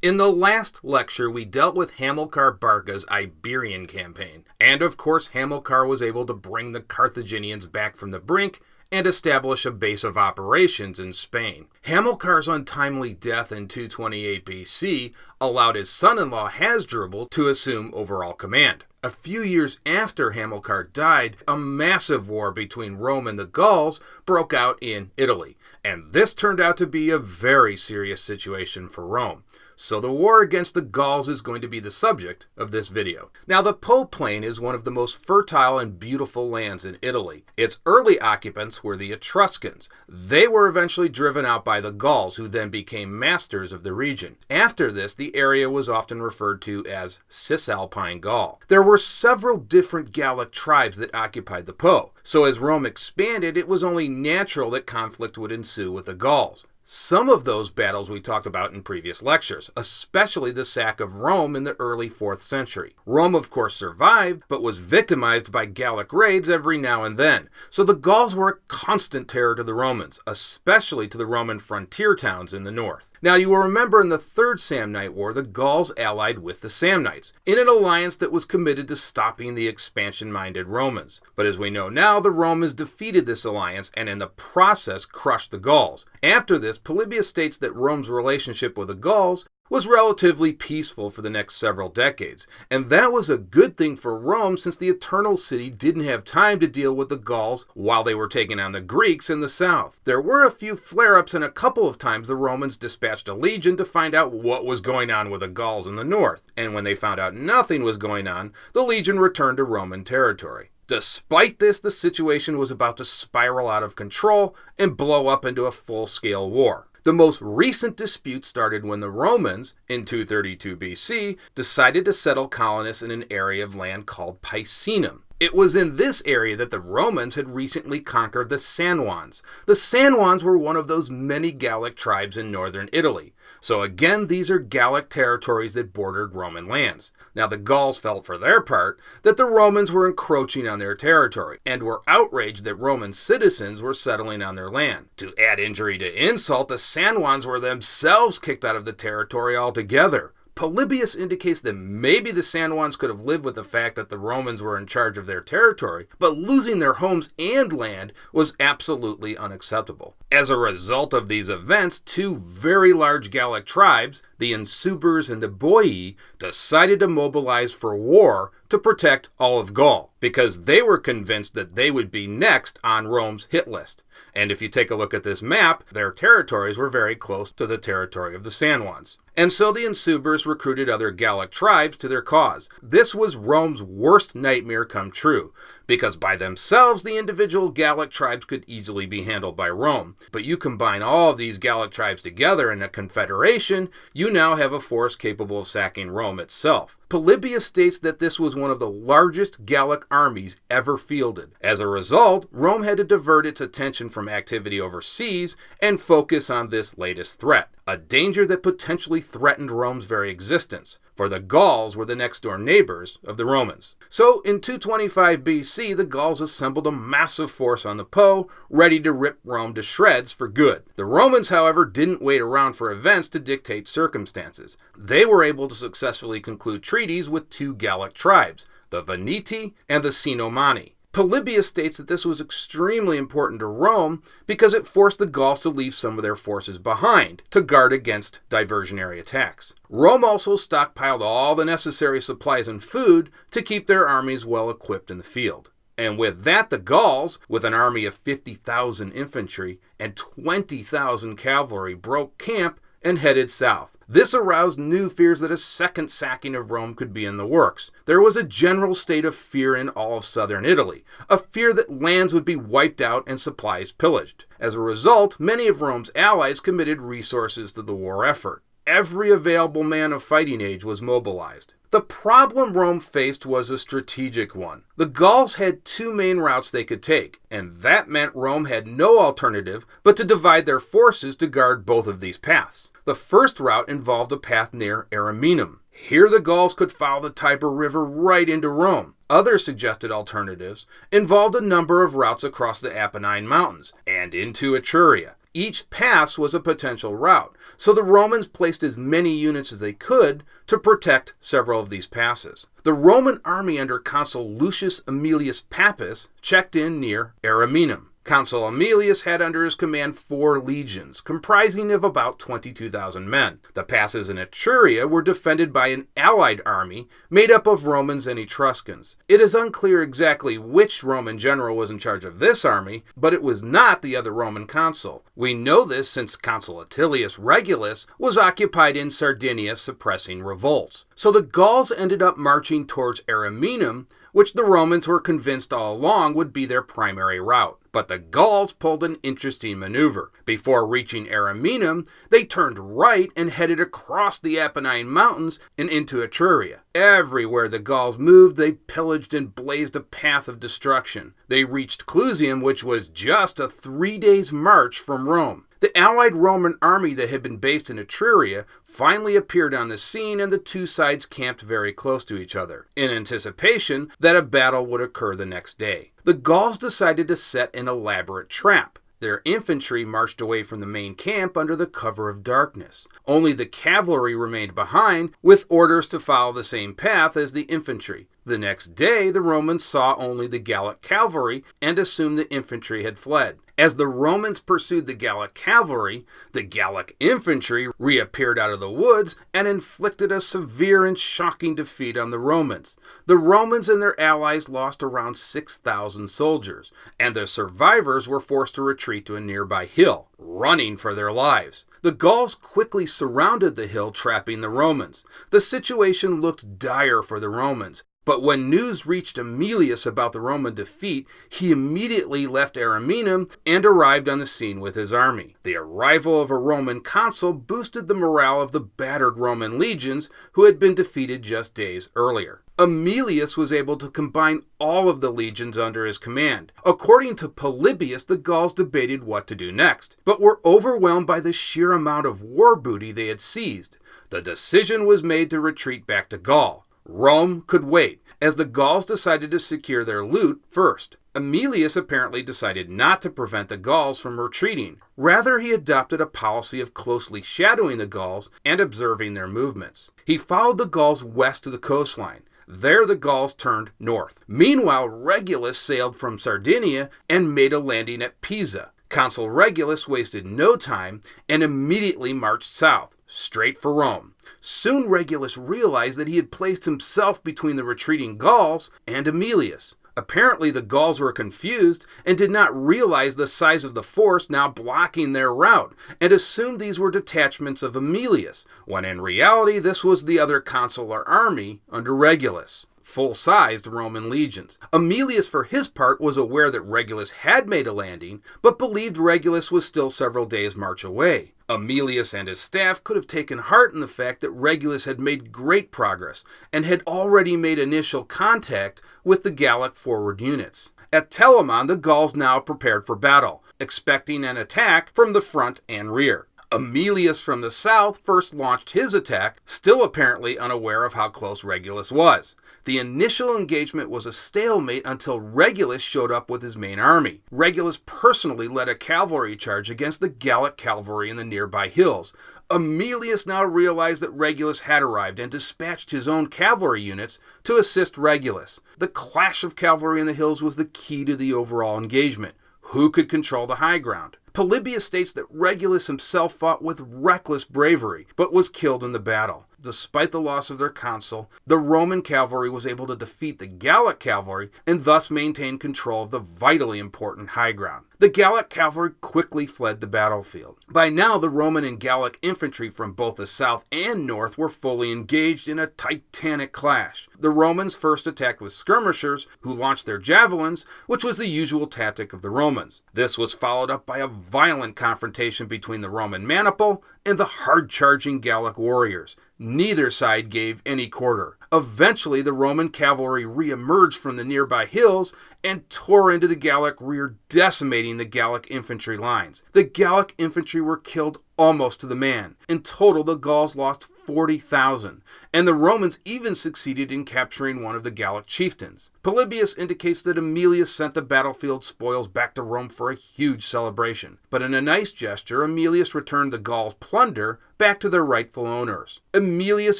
In the last lecture, we dealt with Hamilcar Barca's Iberian campaign, and of course Hamilcar was able to bring the Carthaginians back from the brink and establish a base of operations in Spain. Hamilcar's untimely death in 228 BC allowed his son-in-law Hasdrubal to assume overall command. A few years after Hamilcar died, a massive war between Rome and the Gauls broke out in Italy, and this turned out to be a very serious situation for Rome. So the war against the Gauls is going to be the subject of this video. Now, the Po Plain is one of the most fertile and beautiful lands in Italy. Its early occupants were the Etruscans. They were eventually driven out by the Gauls, who then became masters of the region. After this, the area was often referred to as Cisalpine Gaul. There were several different Gallic tribes that occupied the Po, so as Rome expanded, it was only natural that conflict would ensue with the Gauls. Some of those battles we talked about in previous lectures, especially the sack of Rome in the early 4th century. Rome, of course, survived, but was victimized by Gallic raids every now and then. So the Gauls were a constant terror to the Romans, especially to the Roman frontier towns in the north. Now, you will remember in the Third Samnite War, the Gauls allied with the Samnites, in an alliance that was committed to stopping the expansion-minded Romans. But as we know now, the Romans defeated this alliance and in the process crushed the Gauls. After this, Polybius states that Rome's relationship with the Gauls was relatively peaceful for the next several decades, and that was a good thing for Rome since the Eternal City didn't have time to deal with the Gauls while they were taking on the Greeks in the south. There were a few flare-ups, and a couple of times the Romans dispatched a legion to find out what was going on with the Gauls in the north, and when they found out nothing was going on, the legion returned to Roman territory. Despite this, the situation was about to spiral out of control and blow up into a full-scale war. The most recent dispute started when the Romans, in 232 BC, decided to settle colonists in an area of land called Picenum. It was in this area that the Romans had recently conquered the Sanoans. The Sanoans were one of those many Gallic tribes in northern Italy. So again, these are Gallic territories that bordered Roman lands. Now the Gauls felt for their part that the Romans were encroaching on their territory and were outraged that Roman citizens were settling on their land. To add injury to insult, the Sanoans were themselves kicked out of the territory altogether. Polybius indicates that maybe the Sanoans could have lived with the fact that the Romans were in charge of their territory, but losing their homes and land was absolutely unacceptable. As a result of these events, two very large Gallic tribes, the Insubres and the Boii, decided to mobilize for war to protect all of Gaul, because they were convinced that they would be next on Rome's hit list. And if you take a look at this map, their territories were very close to the territory of the Sanoans. And so the Insubres recruited other Gallic tribes to their cause. This was Rome's worst nightmare come true, because by themselves the individual Gallic tribes could easily be handled by Rome. But you combine all of these Gallic tribes together in a confederation, you now have a force capable of sacking Rome itself. Polybius states that this was one of the largest Gallic armies ever fielded. As a result, Rome had to divert its attention from activity overseas and focus on this latest threat, a danger that potentially threatened Rome's very existence, for the Gauls were the next-door neighbors of the Romans. So in 225 BC, the Gauls assembled a massive force on the Po, ready to rip Rome to shreds for good. The Romans, however, didn't wait around for events to dictate circumstances. They were able to successfully conclude treaties with two Gallic tribes, the Veneti and the Cenomani. Polybius states that this was extremely important to Rome because it forced the Gauls to leave some of their forces behind to guard against diversionary attacks. Rome also stockpiled all the necessary supplies and food to keep their armies well equipped in the field. And with that, the Gauls, with an army of 50,000 infantry and 20,000 cavalry, broke camp and headed south. This aroused new fears that a second sacking of Rome could be in the works. There was a general state of fear in all of southern Italy, a fear that lands would be wiped out and supplies pillaged. As a result, many of Rome's allies committed resources to the war effort. Every available man of fighting age was mobilized. The problem Rome faced was a strategic one. The Gauls had two main routes they could take, and that meant Rome had no alternative but to divide their forces to guard both of these paths. The first route involved a path near Ariminum. Here the Gauls could follow the Tiber River right into Rome. Other suggested alternatives involved a number of routes across the Apennine Mountains and into Etruria. Each pass was a potential route, so the Romans placed as many units as they could to protect several of these passes. The Roman army under Consul Lucius Aemilius Pappus checked in near Ariminum. Consul Aemilius had under his command 4 legions, comprising of about 22,000 men. The passes in Etruria were defended by an allied army made up of Romans and Etruscans. It is unclear exactly which Roman general was in charge of this army, but it was not the other Roman consul. We know this since Consul Atilius Regulus was occupied in Sardinia suppressing revolts. So the Gauls ended up marching towards Ariminum, which the Romans were convinced all along would be their primary route. But the Gauls pulled an interesting maneuver. Before reaching Ariminum, they turned right and headed across the Apennine Mountains and into Etruria. Everywhere the Gauls moved, they pillaged and blazed a path of destruction. They reached Clusium, which was just a 3 days' march from Rome. The allied Roman army that had been based in Etruria finally appeared on the scene, and the two sides camped very close to each other, in anticipation that a battle would occur the next day. The Gauls decided to set an elaborate trap. Their infantry marched away from the main camp under the cover of darkness. Only the cavalry remained behind, with orders to follow the same path as the infantry. The next day, the Romans saw only the Gallic cavalry and assumed the infantry had fled. As the Romans pursued the Gallic cavalry, the Gallic infantry reappeared out of the woods and inflicted a severe and shocking defeat on the Romans. The Romans and their allies lost around 6,000 soldiers, and the survivors were forced to retreat to a nearby hill, running for their lives. The Gauls quickly surrounded the hill, trapping the Romans. The situation looked dire for the Romans. But when news reached Aemilius about the Roman defeat, he immediately left Ariminum and arrived on the scene with his army. The arrival of a Roman consul boosted the morale of the battered Roman legions who had been defeated just days earlier. Aemilius was able to combine all of the legions under his command. According to Polybius, the Gauls debated what to do next, but were overwhelmed by the sheer amount of war booty they had seized. The decision was made to retreat back to Gaul. Rome could wait, as the Gauls decided to secure their loot first. Aemilius apparently decided not to prevent the Gauls from retreating. Rather, he adopted a policy of closely shadowing the Gauls and observing their movements. He followed the Gauls west to the coastline. There the Gauls turned north. Meanwhile, Regulus sailed from Sardinia and made a landing at Pisa. Consul Regulus wasted no time and immediately marched south, straight for Rome. Soon Regulus realized that he had placed himself between the retreating Gauls and Aemilius. Apparently the Gauls were confused and did not realize the size of the force now blocking their route, and assumed these were detachments of Aemilius, when in reality this was the other consular army under Regulus. Full-sized Roman legions. Aemilius, for his part, was aware that Regulus had made a landing, but believed Regulus was still several days' march away. Aemilius and his staff could have taken heart in the fact that Regulus had made great progress and had already made initial contact with the Gallic forward units. At Telamon, the Gauls now prepared for battle, expecting an attack from the front and rear. Aemilius from the south first launched his attack, still apparently unaware of how close Regulus was. The initial engagement was a stalemate until Regulus showed up with his main army. Regulus personally led a cavalry charge against the Gallic cavalry in the nearby hills. Aemilius now realized that Regulus had arrived and dispatched his own cavalry units to assist Regulus. The clash of cavalry in the hills was the key to the overall engagement. Who could control the high ground? Polybius states that Regulus himself fought with reckless bravery, but was killed in the battle. Despite the loss of their consul, the Roman cavalry was able to defeat the Gallic cavalry and thus maintain control of the vitally important high ground. The Gallic cavalry quickly fled the battlefield. By now, the Roman and Gallic infantry from both the south and north were fully engaged in a titanic clash. The Romans first attacked with skirmishers, who launched their javelins, which was the usual tactic of the Romans. This was followed up by a violent confrontation between the Roman maniple and the hard-charging Gallic warriors. Neither side gave any quarter. Eventually, the Roman cavalry re-emerged from the nearby hills and tore into the Gallic rear, decimating the Gallic infantry lines. The Gallic infantry were killed almost to the man. In total, the Gauls lost 40,000, and the Romans even succeeded in capturing one of the Gallic chieftains. Polybius indicates that Aemilius sent the battlefield spoils back to Rome for a huge celebration, but in a nice gesture, Aemilius returned the Gauls' plunder back to their rightful owners. Aemilius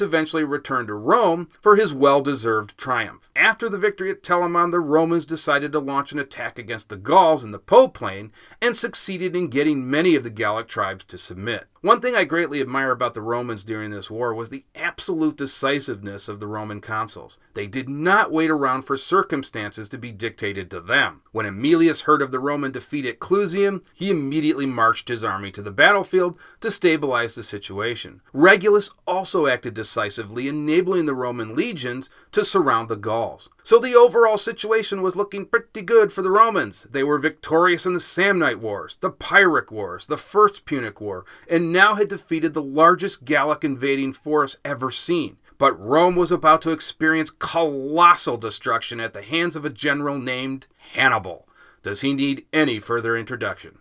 eventually returned to Rome for his well-deserved triumph. After the victory at Telamon, the Romans decided to launch an attack against the Gauls in the Po plain and succeeded in getting many of the Gallic tribes to submit. One thing I greatly admire about the Romans during this war was the absolute decisiveness of the Roman consuls. They did not wait around for circumstances to be dictated to them. When Aemilius heard of the Roman defeat at Clusium, he immediately marched his army to the battlefield to stabilize the situation. Regulus also acted decisively, enabling the Roman legions to surround the Gauls. So the overall situation was looking pretty good for the Romans. They were victorious in the Samnite Wars, the Pyrrhic Wars, the First Punic War, and now had defeated the largest Gallic invading force ever seen. But Rome was about to experience colossal destruction at the hands of a general named Hannibal. Does he need any further introduction?